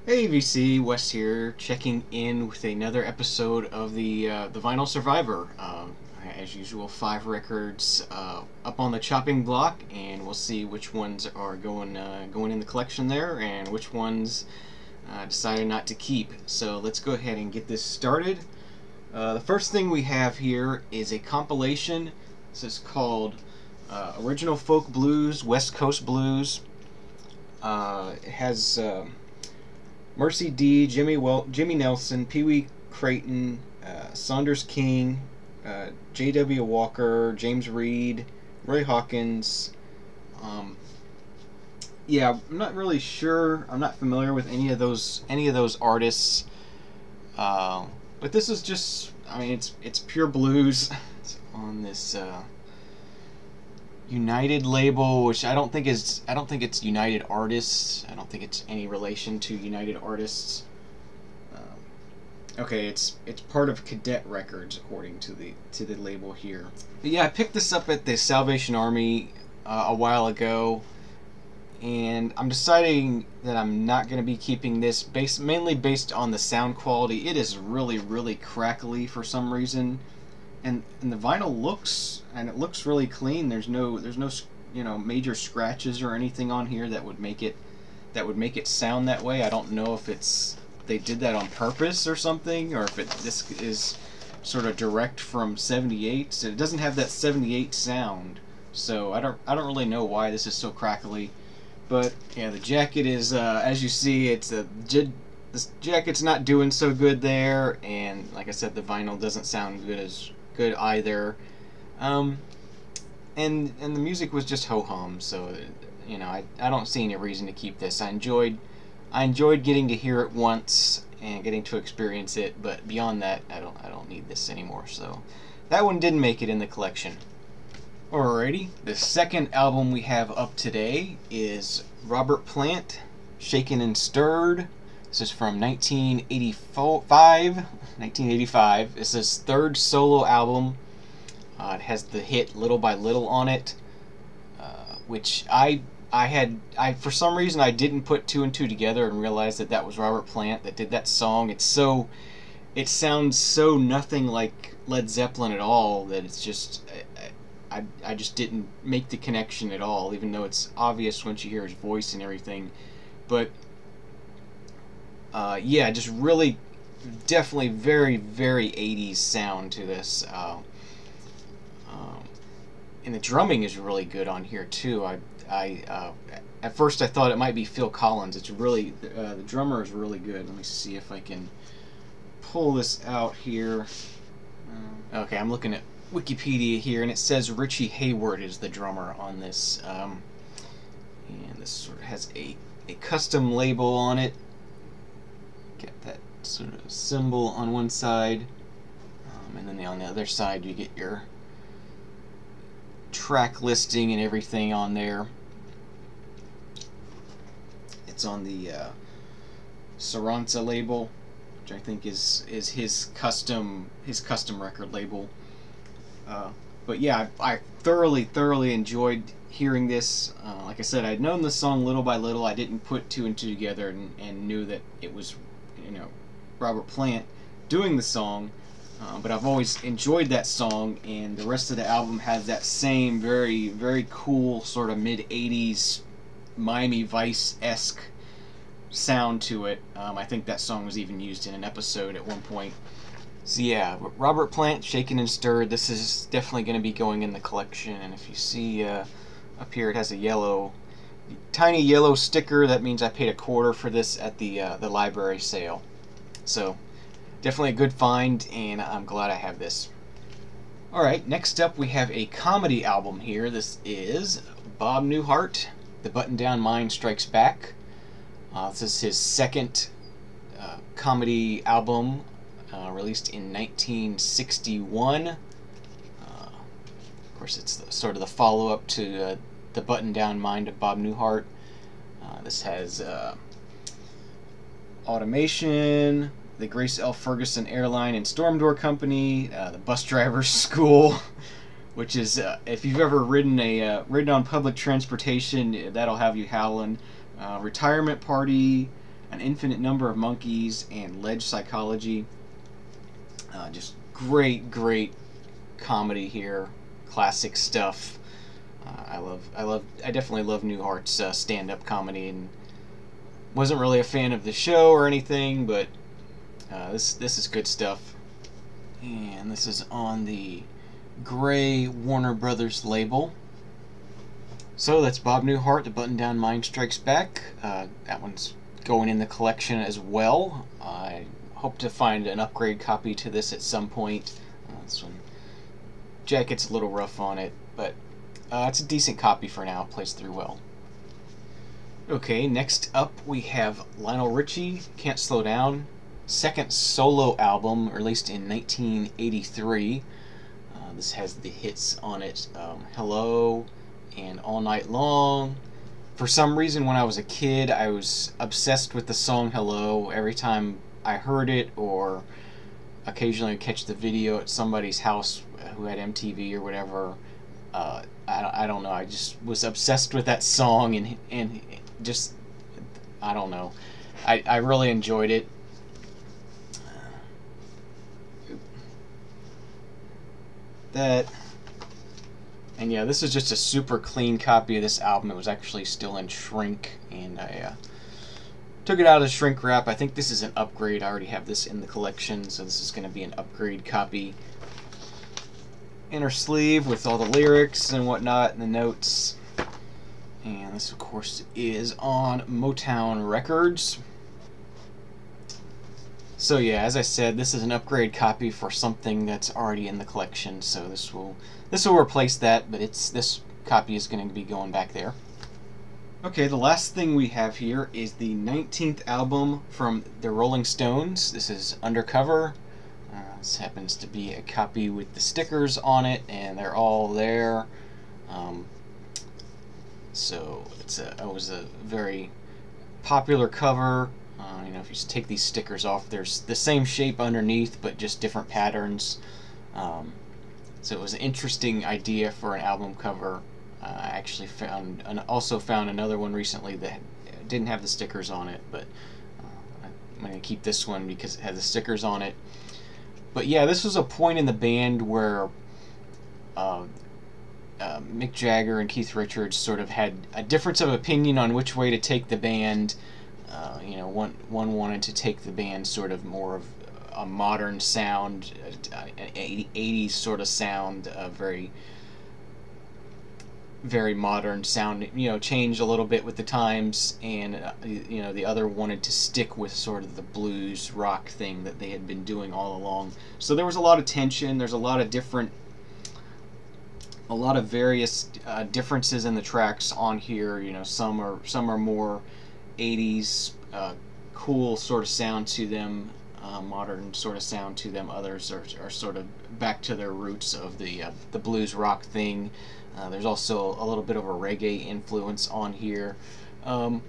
Hey VC, Wes here, checking in with another episode of the Vinyl Survivor. As usual, 5 records up on the chopping block, and we'll see which ones are going in the collection there, and which ones decided not to keep. So let's go ahead and get this started. The first thing we have here is a compilation. This is called Original Folk Blues, West Coast Blues. It has Mercy D, Jimmy Nelson, Pee Wee Creighton, Saunders King, J.W. Walker, James Reed, Roy Hawkins. Yeah, I'm not really sure. I'm not familiar with any of those artists. But this is just, I mean, it's pure blues. It's on this United label, which I don't think it's United Artists. I don't think it's any relation to United Artists. Okay, it's part of Cadet Records according to the label here. But yeah, I picked this up at the Salvation Army a while ago, and I'm deciding that I'm not going to be keeping this mainly based on the sound quality. It is really crackly for some reason. And the vinyl looks really clean. There's no major scratches or anything on here that would make it sound that way. I don't know if they did that on purpose or something, or if this is sort of direct from '78. So it doesn't have that '78 sound. So I don't really know why this is so crackly. But yeah, the jacket is as you see, this jacket's not doing so good there, and like I said, the vinyl doesn't sound good either. And the music was just ho-hum, so I don't see any reason to keep this. I enjoyed getting to hear it once and getting to experience it, but beyond that, I don't need this anymore. So that one didn't make it in the collection. Alrighty, the second album we have up today is Robert Plant, Shaken and Stirred. This is from 1985. It's his third solo album. It has the hit "Little by Little" on it, which I for some reason I didn't put two and two together and realize that was Robert Plant that did that song. It sounds so nothing like Led Zeppelin at all that it's just I just didn't make the connection at all, even though it's obvious once you hear his voice and everything. But yeah, just really, definitely very 80s sound to this. And the drumming is really good on here too. At first I thought it might be Phil Collins. It's really, the drummer is really good. Let me see if I can pull this out here. Okay, I'm looking at Wikipedia here, and it says Richie Hayward is the drummer on this. And this sort of has a custom label on it. Get that sort of symbol on one side, and then on the other side you get your track listing and everything on there. It's on the Saranza label, which I think is his custom record label. But yeah, I thoroughly enjoyed hearing this. Like I said, I'd known the song Little by Little. I didn't put two and two together and knew that it was Robert Plant doing the song, but I've always enjoyed that song, and the rest of the album has that same very cool sort of mid-80s Miami Vice-esque sound to it. I think that song was even used in an episode at one point. So yeah, Robert Plant, Shaken and Stirred. This is definitely going to be going in the collection, and if you see up here, it has a tiny yellow sticker. That means I paid $0.25 for this at the library sale. So definitely a good find, and I'm glad I have this. Alright, next up we have a comedy album here. This is Bob Newhart, The Button Down Mind Strikes Back. This is his second comedy album, released in 1961. Of course, it's sort of the follow-up to The Button Down Mind of Bob Newhart. This has Automation, the Grace L. Ferguson Airline and Storm Door Company, the Bus Driver's School, which is, if you've ever ridden on public transportation, that'll have you howling. Retirement Party, An Infinite Number of Monkeys, and Ledge Psychology. Just great comedy here, classic stuff. I definitely love Newhart's stand-up comedy, and wasn't really a fan of the show or anything, but this is good stuff. And this is on the gray Warner Brothers label. So that's Bob Newhart, The Button-Down Mind Strikes Back. That one's going in the collection as well. I hope to find an upgrade copy to this at some point. This one, jacket's a little rough on it, but it's a decent copy for now. It plays through well. Okay, next up we have Lionel Richie, Can't Slow Down. Second solo album, released in 1983. This has the hits on it, Hello and All Night Long. For some reason, when I was a kid, I was obsessed with the song Hello. Every time I heard it, or occasionally catch the video at somebody's house who had MTV or whatever, I don't know, I just was obsessed with that song, and just, I don't know, I really enjoyed it. And yeah, this is just a super clean copy of this album. It was actually still in shrink, and I took it out of the shrink wrap. I think this is an upgrade. I already have this in the collection, so this is going to be an upgrade copy. Inner sleeve with all the lyrics and whatnot, and the notes. And this, of course, is on Motown Records. So yeah, as I said, this is an upgrade copy for something that's already in the collection, so this will replace that, but this copy is going to be going back there. Okay, the last thing we have here is the 19th album from the Rolling Stones. This is Undercover. This happens to be a copy with the stickers on it, and they're all there. So it was a very popular cover. You know, if you just take these stickers off, there's the same shape underneath, but just different patterns. So it was an interesting idea for an album cover. I actually also found another one recently that didn't have the stickers on it, but I'm going to keep this one because it has the stickers on it. But yeah, this was a point in the band where Mick Jagger and Keith Richards sort of had a difference of opinion on which way to take the band. You know, one wanted to take the band sort of more of a modern sound, an 80s sort of sound, very modern sound, you know, changed a little bit with the times, and you know, the other wanted to stick with sort of the blues rock thing that they had been doing all along. So there was a lot of tension. There's a lot of various differences in the tracks on here. You know, some are more 80s cool sort of sound to them, modern sort of sound to them. Others are sort of back to their roots of the blues rock thing. There's also a little bit of a reggae influence on here. Not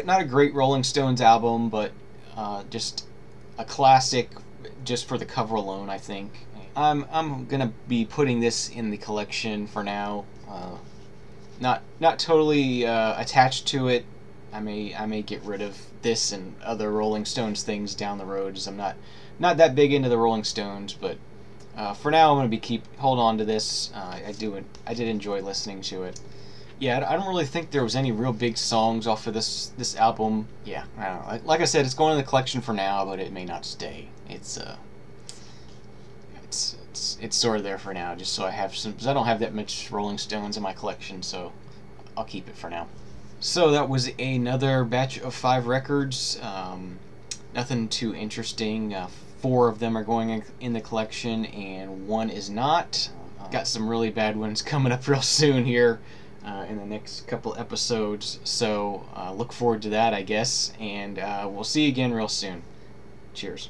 a great Rolling Stones album, but just a classic just for the cover alone, I think. I'm gonna be putting this in the collection for now. Not totally attached to it. I may get rid of this and other Rolling Stones things down the road, as I'm not that big into the Rolling Stones, but for now I'm going to hold on to this. I did enjoy listening to it. Yeah, I don't really think there was any real big songs off of this album. Yeah, I don't know. Like I said, it's going in the collection for now, but it may not stay. It's sort of there for now, just so I have some, because I don't have that much Rolling Stones in my collection, so I'll keep it for now. So that was another batch of 5 records. Nothing too interesting. 4 of them are going in the collection, and 1 is not. Got some really bad ones coming up real soon here in the next couple episodes, so look forward to that, I guess, and we'll see you again real soon. Cheers.